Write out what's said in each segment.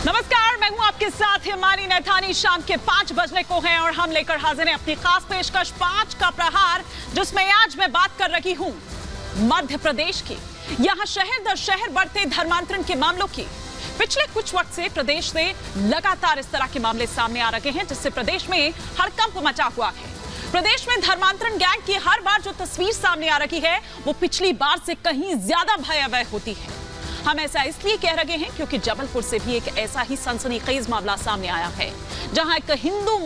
नमस्कार, मैं हूं आपके साथ हिमानी नैथानी। शाम के 5 बजने को हैं और हम लेकर हाजिर हैं अपनी खास पेशकश 5 का प्रहार, जिसमें आज मैं बात कर रही हूं मध्य प्रदेश की। यहां शहर दर शहर बढ़ते धर्मांतरण के मामलों की। पिछले कुछ वक्त से प्रदेश से लगातार इस तरह के मामले सामने आ रहे हैं, जिससे प्रदेश में हड़कंप मचा हुआ है। प्रदेश में धर्मांतरण गैंग की हर बार जो तस्वीर सामने आ रही है, वो पिछली बार से कहीं ज्यादा भयावह होती है। हम ऐसा इसलिए कह रहे हैं क्योंकि जबलपुर से भी एक ऐसा ही सनसनीखेज मामला सामने आया है, जहां एक हिंदू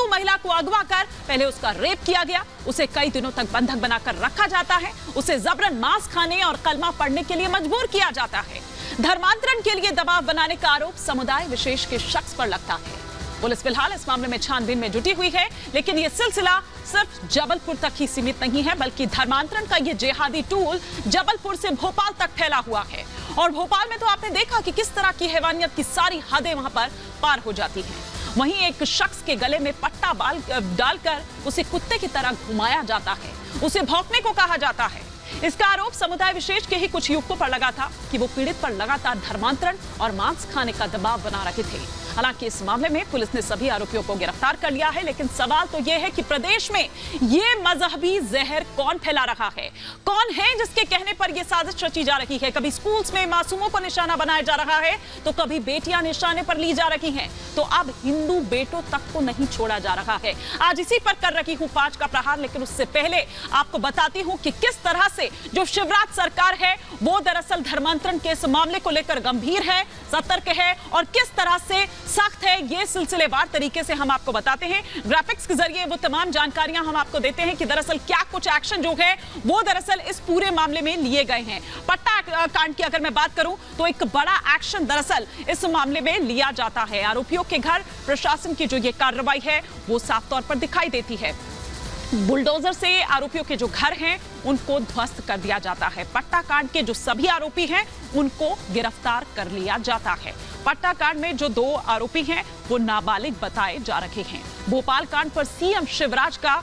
महिला को अगवा कर पहले उसका रेप किया गया, उसे कई दिनों तक बंधक बनाकर रखा जाता है, उसे जबरन मांस खाने और कलमा पढ़ने के लिए मजबूर किया जाता है। धर्मांतरण के लिए दबाव बनाने का आरोप समुदाय विशेष के शख्स पर लगता है। पुलिस फिलहाल इस मामले में छानबीन में जुटी हुई है, लेकिन यह सिलसिला सिर्फ जबलपुर तक ही सीमित नहीं है, बल्कि धर्मांतरण का यह जिहादी टूल जबलपुर से भोपाल तक फैला हुआ है। और भोपाल में तो आपने देखा कि किस तरह की हैवानियत की सारी हदें वहां पर पार हो जाती हैं। वहीं एक शख्स के गले में पट्टा बाल डालकर उसे कुत्ते की तरह घुमाया जाता है, उसे भौंकने को कहा जाता है। इसका आरोप समुदाय विशेष के ही कुछ युवकों पर लगा था कि वो पीड़ित पर लगातार धर्मांतरण और मांस खाने का दबाव बना रहे थे। हालांकि इस मामले में पुलिस ने सभी आरोपियों को गिरफ्तार कर लिया है, लेकिन सवाल तो यह है कि प्रदेश में ये मजहबी जहर कौन फैला रहा है, कौन है जिसके कहने पर यह साजिश रची जा रही है। कभी स्कूल्स में मासूमों को निशाना बनाया जा रहा है, तो कभी बेटियां निशाने पर ली जा रही हैं, तो अब हिंदू बेटों तक को नहीं छोड़ा जा रहा है। आज इसी पर कर रही हूं 5 का प्रहार, लेकिन उससे पहले आपको बताती हूं कि किस तरह से जो शिवराज सरकार है वो दरअसल धर्मांतरण के इस मामले को लेकर गंभीर है, सतर्क है, और किस तरह से सख्त है, ये सिलसिलेवार तरीके से हम आपको बताते हैं। ग्राफिक्स के जरिए वो तमाम जानकारियां हम आपको देते हैं कि दरअसल क्या कुछ एक्शन जो है वो दरअसल इस पूरे मामले में लिए गए हैं। पट्टा कांड की अगर मैं बात करूं तो एक बड़ा एक्शन दरअसल इस मामले में लिया जाता है। आरोपियों के घर प्रशासन की जो ये कार्रवाई है वो साफ तौर पर दिखाई देती है। बुलडोजर से आरोपियों के जो घर हैं उनको ध्वस्त कर दिया जाता है। पट्टा कांड के जो सभी आरोपी हैं उनको गिरफ्तार कर लिया जाता है। पट्टा कांड में जो 2 आरोपी हैं वो नाबालिग बताए जा रहे हैं। भोपाल कांड पर सीएम शिवराज का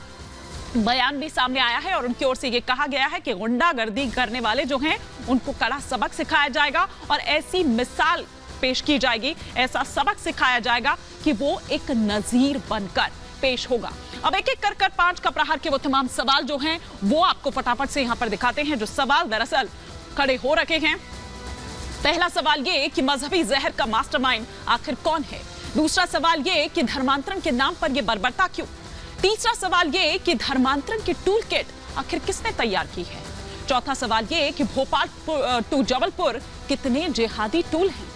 बयान भी सामने आया है और उनकी ओर से ये कहा गया है कि गुंडागर्दी करने वाले जो हैं उनको कड़ा सबक सिखाया जाएगा और ऐसी मिसाल पेश की जाएगी, ऐसा सबक सिखाया जाएगा कि वो एक नजीर बनकर पेश होगा। अब एक एक कर 5 का प्रहार के वो तमाम सवाल जो हैं वो आपको फटाफट से यहां पर दिखाते हैं, जो सवाल दरअसल खड़े हो रखे हैं। पहला सवाल ये कि मजहबी जहर का मास्टरमाइंड आखिर कौन है। दूसरा सवाल ये कि धर्मांतरण के नाम पर यह बर्बरता क्यों। तीसरा सवाल ये कि धर्मांतरण की टूल किट आखिर किसने तैयार की है। चौथा सवाल ये कि भोपाल टू जबलपुर कितने जिहादी टूल हैं।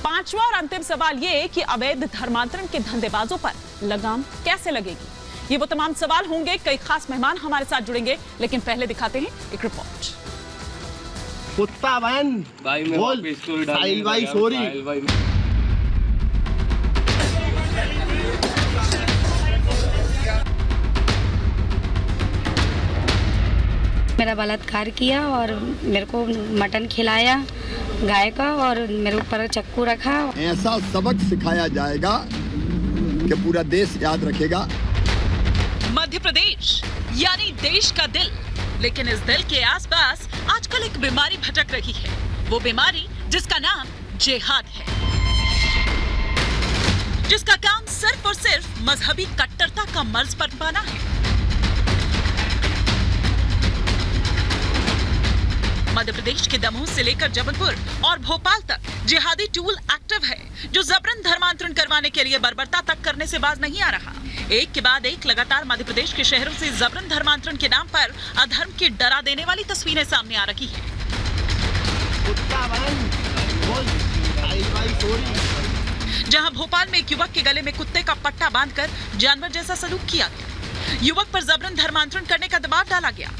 पांचवा और अंतिम सवाल ये कि अवैध धर्मांतरण के धंधेबाजों पर लगाम कैसे लगेगी। ये वो तमाम सवाल होंगे। कई खास मेहमान हमारे साथ जुड़ेंगे, लेकिन पहले दिखाते हैं एक रिपोर्ट। कुत्ता बहन बोल साहिल भाई सॉरी। मेरा बलात्कार किया और मेरे को मटन खिलाया गाय का और मेरे ऊपर चक्कू रखा। ऐसा सबक सिखाया जाएगा कि पूरा देश याद रखेगा। मध्य प्रदेश यानी देश का दिल, लेकिन इस दिल के आसपास आजकल एक बीमारी भटक रही है। वो बीमारी जिसका नाम जिहाद है, जिसका काम सिर्फ और सिर्फ मजहबी कट्टरता का मर्ज पनपाना है। मध्य प्रदेश के दमोह से लेकर जबलपुर और भोपाल तक जिहादी टूल एक्टिव है, जो जबरन धर्मांतरण करवाने के लिए बर्बरता तक करने से बाज नहीं आ रहा। एक के बाद एक लगातार मध्य प्रदेश के शहरों से जबरन धर्मांतरण के नाम पर अधर्म की डरा देने वाली तस्वीरें सामने आ रही है। जहां भोपाल में एक युवक के गले में कुत्ते का पट्टा बांधकर जानवर जैसा सलूक किया गया। युवक पर जबरन धर्मांतरण करने का दबाव डाला गया।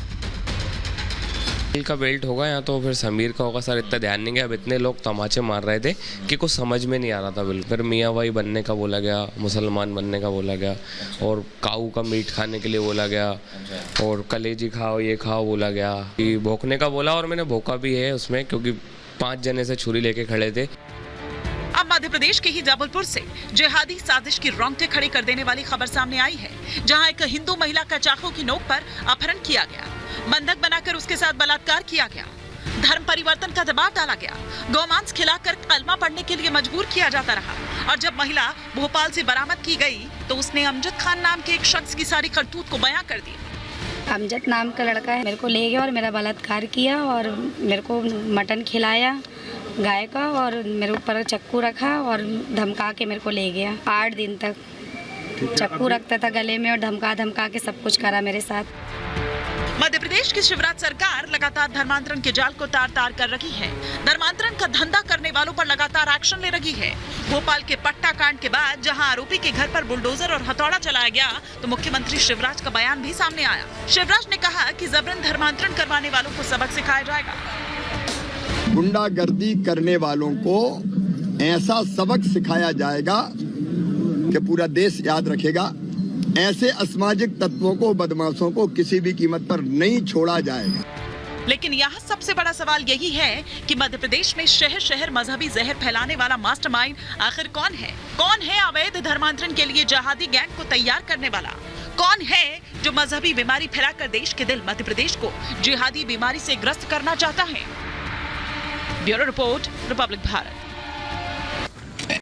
का बेल्ट होगा या तो फिर समीर का होगा सर, इतना ध्यान नहीं गया। अब इतने लोग तमाचे मार रहे थे कि कुछ समझ में नहीं आ रहा था बिल्कुल। फिर मियाँ भाई बनने का बोला गया, मुसलमान बनने का बोला गया, और काऊ का मीट खाने के लिए बोला गया, और कलेजी खाओ ये खाओ बोला गया। भोंकने का बोला और मैंने भोंका भी है उसमें, क्योंकि 5 जने से छुरी लेके खड़े थे। अब मध्य प्रदेश के ही जबलपुर से जिहादी साजिश की रोंगटे खड़ी कर देने वाली खबर सामने आई है, जहां एक हिंदू महिला का चाकू की नोक पर अपहरण किया गया, बंधक बनाकर उसके साथ बलात्कार किया गया। धर्म परिवर्तन का दबाव डाला गया, गौमांस खिलाकर कलमा पढ़ने के लिए मजबूर किया जाता रहा और जब महिला भोपाल से बरामद की गई तो उसने अमजद खान नाम के एक शख्स की सारी करतूत को बयां कर दी। अमजद नाम का लड़का है, मेरे को ले गया और मेरा बलात्कार किया और मेरे को मटन खिलाया गाय का और मेरे ऊपर चक्कू रखा और धमका के मेरे को ले गया। 8 दिन तक चक्कू रखता था गले में और धमका के सब कुछ करा मेरे साथ। मध्य प्रदेश की शिवराज सरकार लगातार धर्मांतरण के जाल को तार तार कर रही है। धर्मांतरण का धंधा करने वालों पर लगातार एक्शन ले रही है। भोपाल के पट्टा कांड के बाद जहां आरोपी के घर पर बुलडोजर और हथौड़ा चलाया गया तो मुख्यमंत्री शिवराज का बयान भी सामने आया। शिवराज ने कहा कि जबरन धर्मांतरण करवाने वालों को सबक सिखाया जाएगा। गुंडागर्दी करने वालों को ऐसा सबक सिखाया जाएगा कि पूरा देश याद रखेगा। ऐसे असामाजिक तत्वों को, बदमाशों को किसी भी कीमत पर नहीं छोड़ा जाएगा। लेकिन यहाँ सबसे बड़ा सवाल यही है कि मध्य प्रदेश में शहर शहर मजहबी जहर फैलाने वाला मास्टरमाइंड आखिर कौन है? कौन है अवैध धर्मांतरण के लिए जहादी गैंग को तैयार करने वाला? कौन है जो मजहबी बीमारी फैलाकर देश के दिल मध्य प्रदेश को जिहादी बीमारी से ग्रस्त करना चाहता है? Bureau report, Republic Bharat.